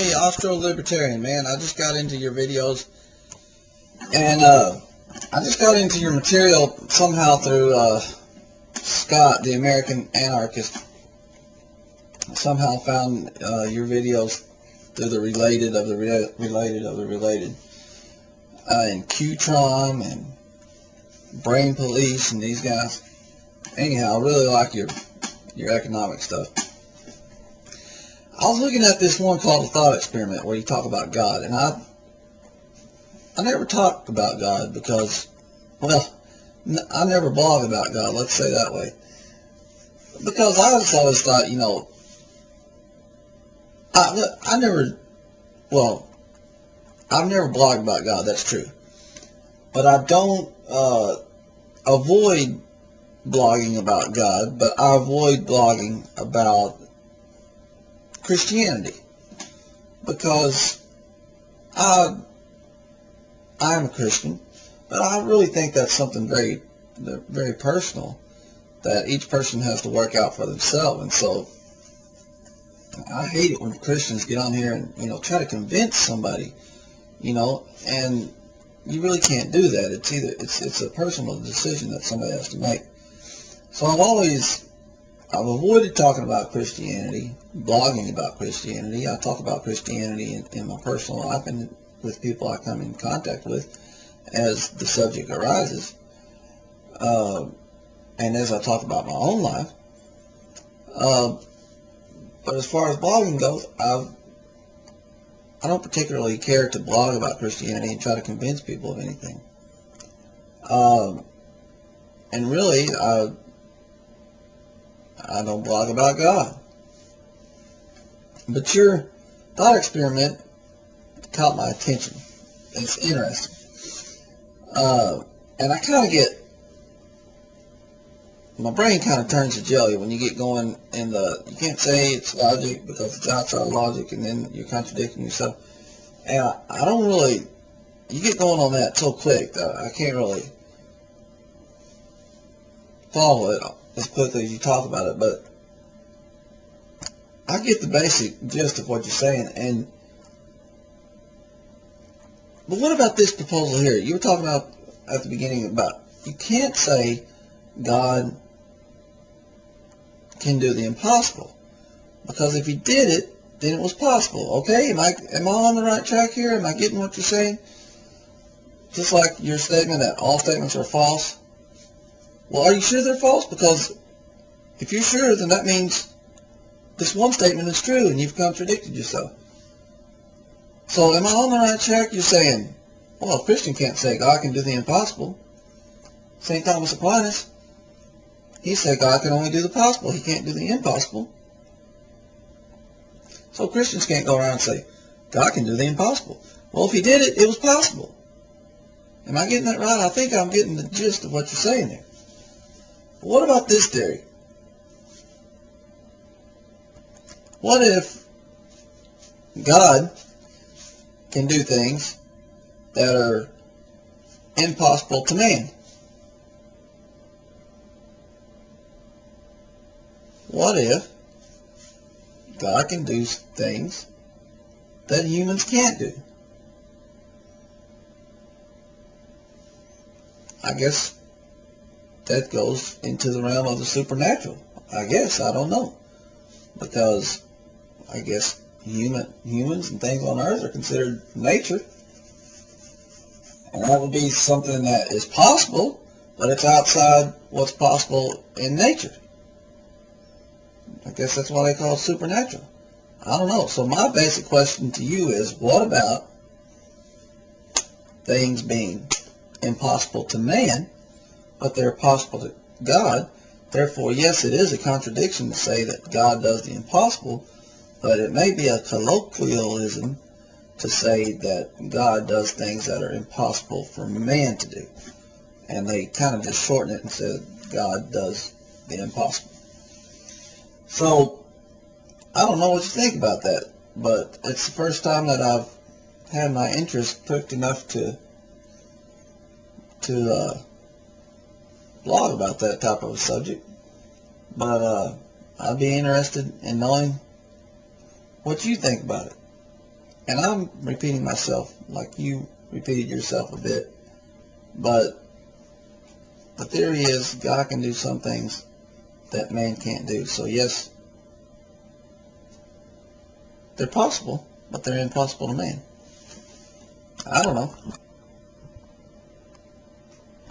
Hey, AustroLibertarian, man, I just got into your videos, and I just got into your material somehow through Scott, the American anarchist. I somehow found your videos through the related of the related of the related, and Qtron and Brain Police and these guys. Anyhow, I really like your economic stuff. I was looking at this one called The Thought Experiment, where you talk about God, and I never talk about God because, well, I never blog about God, let's say that way, because I just always thought, you know, I've never blogged about God, that's true, but I don't avoid blogging about God, but I avoid blogging about Christianity, because I am a Christian, but I really think that's something very, very personal that each person has to work out for themselves. And so I hate it when Christians get on here and, you know, try to convince somebody, you know, and you really can't do that. It's a personal decision that somebody has to make. So I've avoided talking about Christianity, blogging about Christianity. I talk about Christianity in my personal life and with people I come in contact with as the subject arises. And as I talk about my own life. But as far as blogging goes, I don't particularly care to blog about Christianity and try to convince people of anything. And really, I don't blog about God. But your thought experiment caught my attention. It's interesting. And I kind of get, my brain kind of turns to jelly when you get going in you can't say it's logic because it's outside logic, and then you're contradicting yourself. And I don't really, you get going on that so quick that I can't really follow it as quickly as you talk about it, but I get the basic gist of what you're saying. But what about this proposal here? You were talking about at the beginning about you can't say God can do the impossible, because if he did it, then it was possible. Okay, am I on the right track here? Am I getting what you're saying? Just like your statement that all statements are false. Well, are you sure they're false? Because if you're sure, then that means this one statement is true and you've contradicted yourself. So am I on the right track? You're saying, well, a Christian can't say God can do the impossible. St. Thomas Aquinas, he said God can only do the possible. He can't do the impossible. So Christians can't go around and say God can do the impossible. Well, if he did it, it was possible. Am I getting that right? I think I'm getting the gist of what you're saying there. What about this theory? What if God can do things that are impossible to man? What if God can do things that humans can't do? I guess that goes into the realm of the supernatural. I guess. I don't know. Because I guess humans and things on earth are considered nature. And that would be something that is possible, but it's outside what's possible in nature. I guess that's why they call it supernatural. I don't know. So my basic question to you is, what about things being impossible to man, but they're possible to God? Therefore, yes, it is a contradiction to say that God does the impossible, but it may be a colloquialism to say that God does things that are impossible for man to do. And they kind of just shorten it and say God does the impossible. So, I don't know what you think about that, but it's the first time that I've had my interest pricked enough to blog about that type of a subject. But I'd be interested in knowing what you think about it. And I'm repeating myself like you repeated yourself a bit, but the theory is God can do some things that man can't do. So yes, they're possible, but they're impossible to man. I don't know.